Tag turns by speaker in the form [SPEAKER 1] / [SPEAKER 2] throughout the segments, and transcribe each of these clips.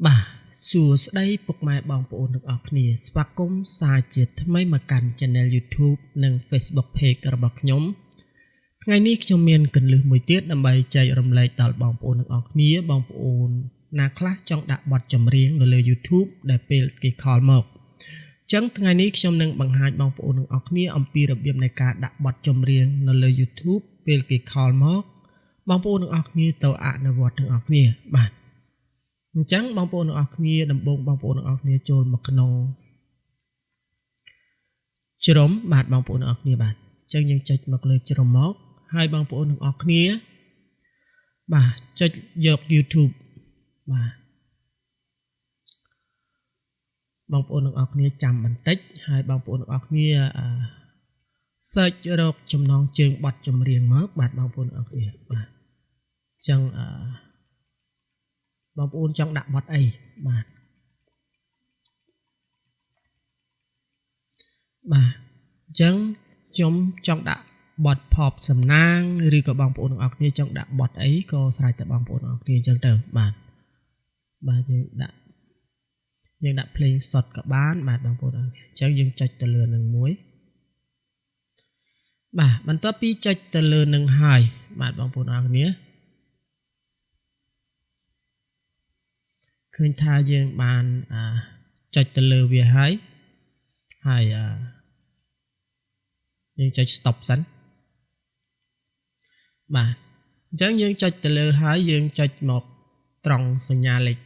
[SPEAKER 1] បាទសួស្តីពុកម៉ែបងប្អូនទាំងអស់គ្នាស្វាគមន៍សារជាថ្មីមកកាន់ Channel YouTube និង Facebook Page របស់ខ្ញុំថ្ងៃនេះខ្ញុំមានកន្លឹះមួយទៀតដើម្បីចែករំលែកដល់បងប្អូនទាំងអស់គ្នាបងប្អូនណាខ្លះចង់ដាក់បទចម្រៀងនៅលើ YouTube ដែលពេលគេខលមកចឹងថ្ងៃនេះខ្ញុំនឹងបង្ហាញបងប្អូនទាំងអស់គ្នាអំពីរបៀបនៃការដាក់បទចម្រៀងនៅលើ YouTube ពេលគេខលមកបងប្អូនទាំងអស់គ្នាទៅអនុវត្តទាំងអស់គ្នាបាទអញ្ចឹងបងប្អូនទាំងអស់គ្នាដំបូងបងប្អូនទាំងអស់គ្នាចូលមកក្នុងជ្រុំបាទបងប្អូនទាំងអស់គ្នាបាទអញ្ចឹងយើងចុចមកលើជ្រុំមកហើយបងប្អូនទាំងអស់គ្នាបាទចុចយក YouTube បាទបងប្អូនទាំងអស់គ្នាចាំបន្តិចហើយបងប្អូនទាំងអស់គ្នា search រកចំណងជើងបទចម្រៀងមកបាទបងប្អូនទាំងអស់គ្នាបាទអញ្ចឹងបងប្អូនចង់ដាក់បទអីបាទបាទអញ្ចឹងខ្ញុំចង់ដាក់បទផប់សំណាងឬក៏បងប្អូនទាំងអស់គ្នាចង់ដាក់បទអីក៏ស្រេចតែបងប្អូនទាំងអស់គ្នាអញ្ចឹងទៅបាទយើងដាក់ playing shot ក៏បានបាទបងប្អូនអញ្ចឹងយើងចុចទៅលើនឹងមួយបាទបន្ទាប់ពីចុចទៅលើនឹងហើយបាទបងប្អូនទាំងអស់គ្នាឃើញថាយើងបានចុចទៅលើវាហើយយើងចុច stop សិនបាទអញ្ចឹងយើងចុចទៅលើហើយយើងចុចមកត្រង់សញ្ញាលេខ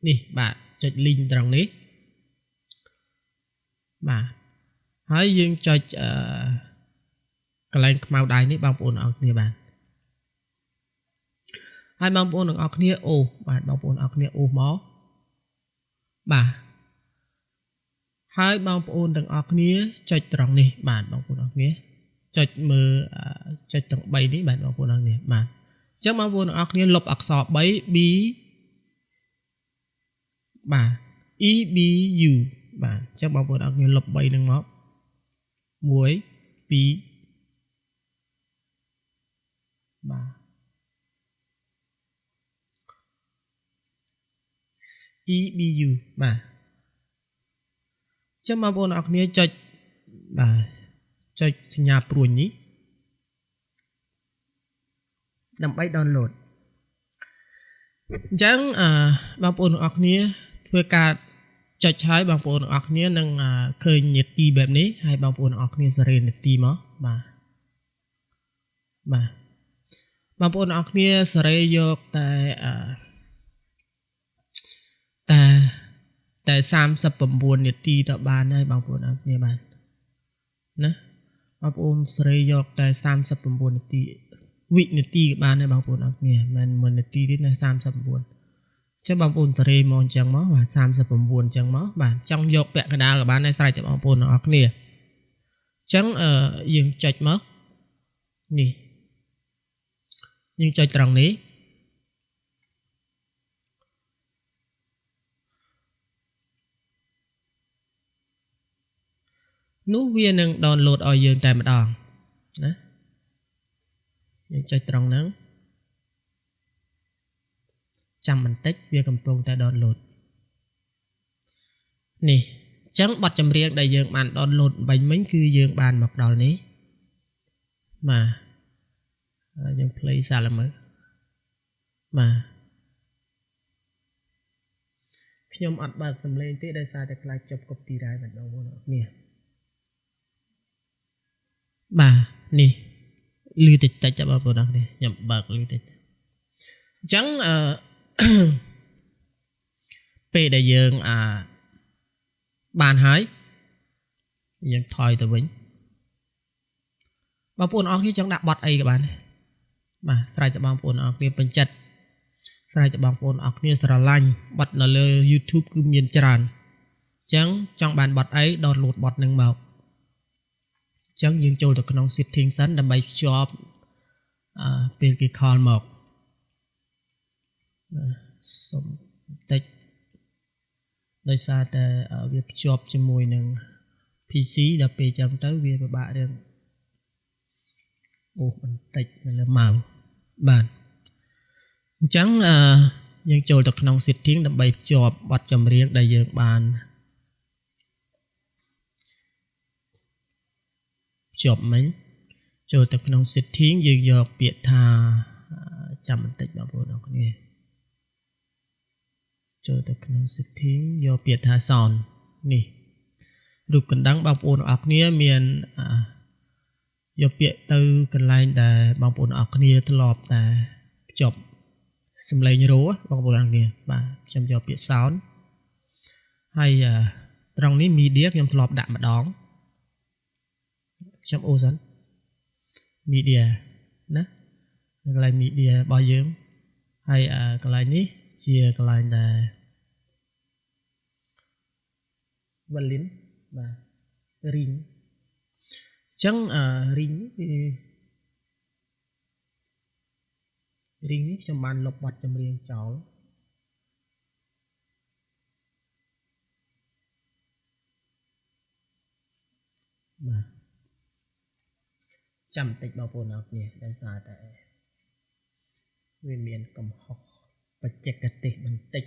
[SPEAKER 1] នេះបាទចុច link ត្រង់នេះបាទហើយយើងចុចកន្លែងខ្មៅដៃនេះបងប្អូនទាំងអស់គ្នាបាទហើយបងប្អូនទាំងអស់គ្នាអូសបាទបងប្អូនទាំងអស់គ្នាអូសមកបាទហើយបងប្អូនទាំងអស់គ្នាចុចត្រង់នេះបាទបងប្អូនទាំងអស់គ្នាចុចមើលចុចទាំង3នេះបាទបងប្អូនទាំងអស់គ្នាបាទអញ្ចឹងបងប្អូនទាំងអស់គ្នាលុបអក្សរ B B បាទ E B U បាទអញ្ចឹងបងប្អូនទាំងអស់គ្នាលុប3នឹងមក1 2បាទ EBU បាទចាំបងប្អូនអរគ្នាចុចបាទចុចសញ្ញាព្រួញនេះដើម្បី download អញ្ចឹងបងប្អូនអរគ្នាធ្វើការចុចហើយបងប្អូនអរគ្នានឹងឃើញនាទីបែបនេះហើយបងប្អូនអរគ្នាសេរីនាទីមកបាទបងប្អូនអរគ្នាសេរីយកតែ39នាទីទៅបានហើយបងប្អូនអរគ្នាបាទណាបងប្អូនសេរីយកតែ39នាទីវិនាទីក៏បានដែរបងប្អូនអរគ្នាមិន1នាទីទេណា39ចឹងបងប្អូនសេរីមកអញ្ចឹងមកបាទ39អញ្ចឹងមកបាទចង់យកពាក់កណ្ដាលក៏បានដែរស្រេចតែបងប្អូនអរគ្នាអញ្ចឹងយើងចុចមកនេះយើងចុចត្រង់នេះនោះវានឹង download ឲ្យយើងតែម្ដងណាយើងចុចត្រង់ហ្នឹងចាំបន្តិចវាកំពុងតែ download នេះអញ្ចឹងបទចម្រៀងដែលយើងបាន download បាញ់មិញគឺយើងបានមកដល់នេះបាទយើង play សាឡមើលបាទខ្ញុំអត់បើកសំឡេងទេដោយសារតែខ្លាចជាប់ copyright បាទបងប្អូនអរគ្នាបាទនេះលឺតិចតិចបងប្អូនអរគ្នាខ្ញុំបើកលឺតិចអញ្ចឹងពេលដែលយើងបានហើយយើងថយទៅវិញបងប្អូនអរគ្នាចង់ដាក់បទអីក៏បានបាទស្រេចតែបងប្អូនអរគ្នាពេញចិត្តស្រេចតែបងប្អូនអរគ្នាស្រឡាញ់បទនៅលើ YouTube គឺមានច្រើនអញ្ចឹងចង់បានបទអី download បទនឹងមកអញ្ចឹងយើងចូលទៅក្នុង setting សិនដើម្បីភ្ជាប់ពេលគេ call មកសុំបន្តិចដោយសារតែវាភ្ជាប់ជាមួយនឹង PC ដល់ពេលអញ្ចឹងទៅវាពិបាករឿងអូបន្តិចនៅលើម៉ៅបាទអញ្ចឹង យើងចូលទៅក្នុង setting ដើម្បីភ្ជាប់បទចម្រៀងដែលយើងបានភ្ជាប់មិញចូលទៅក្នុង setting យើងយកពាក្យថាចាំបន្តិចបងប្អូនអរគ្នាចូលទៅក្នុង setting យកពាក្យថា sound នេះរូបកណ្ដឹងបងប្អូនអរគ្នាមានយកពាក្យទៅកន្លែងដែលបងប្អូនអរគ្នាធ្លាប់តែភ្ជាប់សំឡេងរោបងប្អូនអរគ្នាបាទខ្ញុំយកពាក្យ sound ហើយត្រង់នេះ media ខ្ញុំធ្លាប់ដាក់ម្ដងខ្ញុំអូសិន media ណាកន្លែង media របស់យើងហើយកន្លែងនេះជាកន្លែងដែល volume បាទ ring ចឹងring គឺ ring នេះខ្ញុំបានលុបបទចម្រៀងចោលបាទចាំបន្តិចបងប្អូនអរគ្នាដោយសារតែវាមានកំហុសបច្ចេកទេសបន្តិច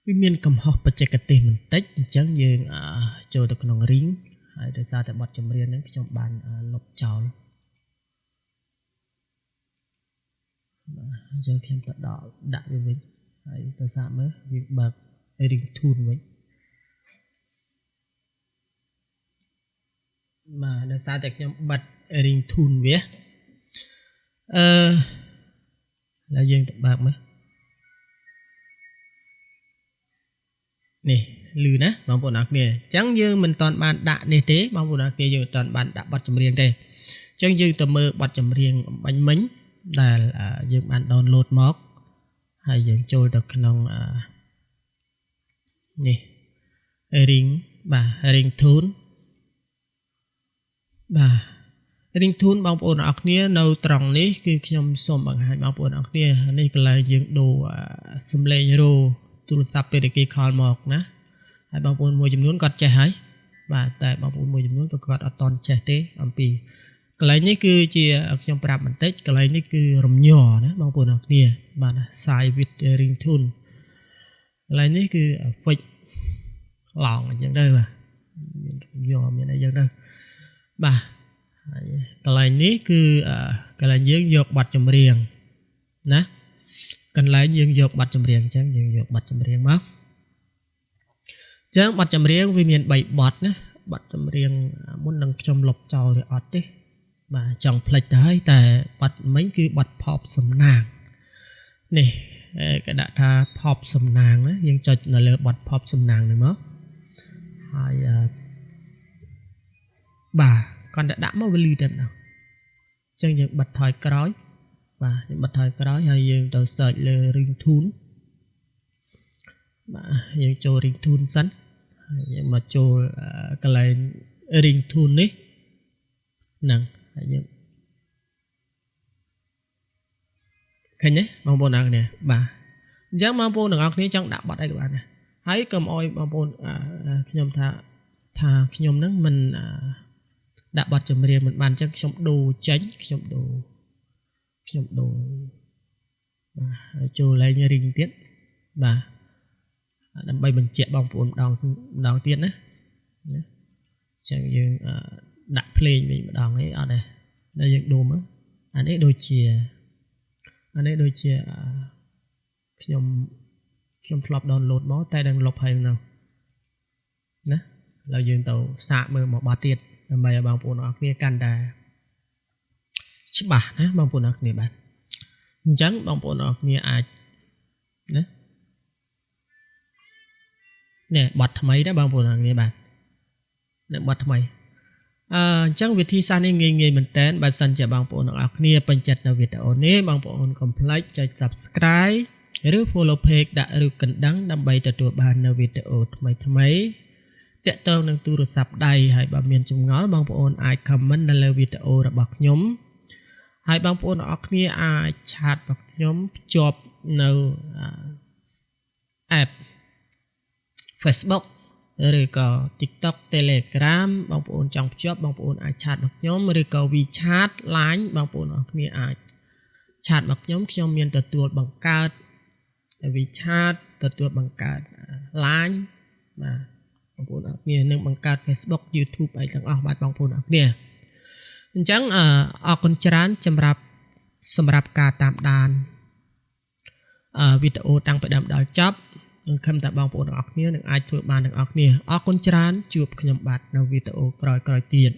[SPEAKER 1] វាមានកំហុសបច្ចេកទេសបន្តិចអញ្ចឹងយើងចូលទៅក្នុង ring ហើយដោយសារតែបទចម្រៀងហ្នឹងខ្ញុំបានលុបចោលបាទអញ្ចឹងខ្ញុំទៅដាក់វាវិញហើយទៅសាកមើលយើងបើក ring tune វិញបាទដោយសារតែខ្ញុំបិទ ring tune វាហើយយើងទៅបើកមើលនេះលឺណាបងប្អូនអរគ្នាអញ្ចឹងយើងមិនតាន់បានដាក់នេះទេបងប្អូនអរគ្នាយើងមិនតាន់បានដាក់បទចម្រៀងទេអញ្ចឹងយើងទៅមើលបទចម្រៀងបាញ់មិញដែលយើងបាន download មកហើយយើងចូលទៅក្នុងនេះ ring បាទ ring tune បាទ ring tune បងប្អូនអរគ្នានៅត្រង់នេះគឺខ្ញុំសូមបង្ហាញបងប្អូនអរគ្នានេះកន្លែងយើងដូរសំឡេងរោទូរស័ព្ទពេលគេខលមកណាហើយបងប្អូនមួយចំនួនគាត់ចេះហើយបាទតែបងប្អូនមួយចំនួនក៏គាត់អត់តន់ចេះទេអំពីកន្លែងនេះគឺជាខ្ញុំប្រាប់បន្តិចកន្លែងនេះគឺរំញ័រណាបងប្អូនអរគ្នាបាទ side with ring tune កន្លែងនេះគឺ fix ឡងអញ្ចឹងទៅបាទមានរំញ័រមានអីយ៉ាងទៅបាទហើយកន្លែងនេះគឺកន្លែងយើងយកបទចម្រៀងណាកន្លែងយើងយកបទចម្រៀងអញ្ចឹងយើងយកបទចម្រៀងមកអញ្ចឹងបទចម្រៀងវាមាន3បទណាបទចម្រៀងមុននឹងខ្ញុំលុបចោលឬអត់ទេបាទចង់ផ្លេចទៅហើយតែបទមិញគឺបទផប់សំណាងនេះគេដាក់ថាផប់សំណាងណាយើងចុចនៅលើបទផប់សំណាងនេះមកហើយបាទគាត់ដាក់មកវាលឺតែម្ដងអញ្ចឹងយើងបិទថយក្រោយបាទយើងបិទថយក្រោយហើយយើងទៅ search លើ ring tune បាទយើងចូល ring tune សិនហើយយើងមកចូលកន្លែង ring tune នេះហ្នឹងហើយយើងឃើញទេបងប្អូនអរគ្នាបាទអញ្ចឹងបងប្អូនទាំងអស់គ្នាចង់ដាក់បទអីក៏បានដែរហើយកុំអោយបងប្អូនខ្ញុំថាខ្ញុំហ្នឹងមិនដាក់បទចម្រៀងមិនបានអញ្ចឹងខ្ញុំដូរចេញខ្ញុំដូរបាទចូលលេង ring ទៀតបាទដើម្បីបញ្ជាក់បងប្អូនម្ដងទៀតណាអញ្ចឹងយើងដាក់ភ្លេងវិញម្ដងអីអត់ទេដល់យើងដូរមើលអានេះដូចជាខ្ញុំធ្លាប់ download មកតែđangលុបហើយហ្នឹងណាហើយយើងទៅសាកមើលមួយបទទៀតដើម្បីឲ្យបងប្អូនអរគ្នាកាន់តែច្បាស់ណាបងប្អូនអរគ្នាបាទអញ្ចឹងបងប្អូនអរគ្នាអាចណានេះបទថ្មីដែរបងប្អូនអរគ្នាបាទនេះបទថ្មីអញ្ចឹងវិធីសាស្ត្រនេះងាយមែនតើបើសិនជាបងប្អូនទាំងអស់គ្នាពេញចិត្តនៅវីដេអូនេះបងប្អូនកុំភ្លេចចុច Subscribe ឬ Follow Page ដាក់រូបកណ្ដឹងដើម្បីទទួលបាននៅវីដេអូថ្មីតាក់ទងនឹងទូរស័ព្ទដៃហើយបើមានចម្ងល់បងប្អូនអាច comment នៅលើវីដេអូរបស់ខ្ញុំហើយបងប្អូនទាំងអស់គ្នាអាចឆាតមកខ្ញុំភ្ជាប់នៅ app Facebook ឬក៏ TikTok Telegram បងប្អូនចង់ភ្ជាប់បងប្អូនអាចឆាតមកខ្ញុំឬក៏ WeChat Line បងប្អូនអរគ្នាអាចឆាតមកខ្ញុំមានទទួលបង្កើត WeChat ទទួលបង្កើត Line បាទបងប្អូនអរគ្នានឹងបង្កើត Facebook YouTube អីទាំងអស់បាទបងប្អូនអរគ្នាអញ្ចឹងអរគុណច្រើនសម្រាប់ការតាមដានវីដេអូតាំងពីដើមដល់ចប់នឹងខំតែបងប្អូនទាំងអស់គ្នានឹងអាចធ្វើបានទាំងអស់គ្នាអរគុណច្រើនជួបខ្ញុំបាទនៅវីដេអូក្រោយៗទៀត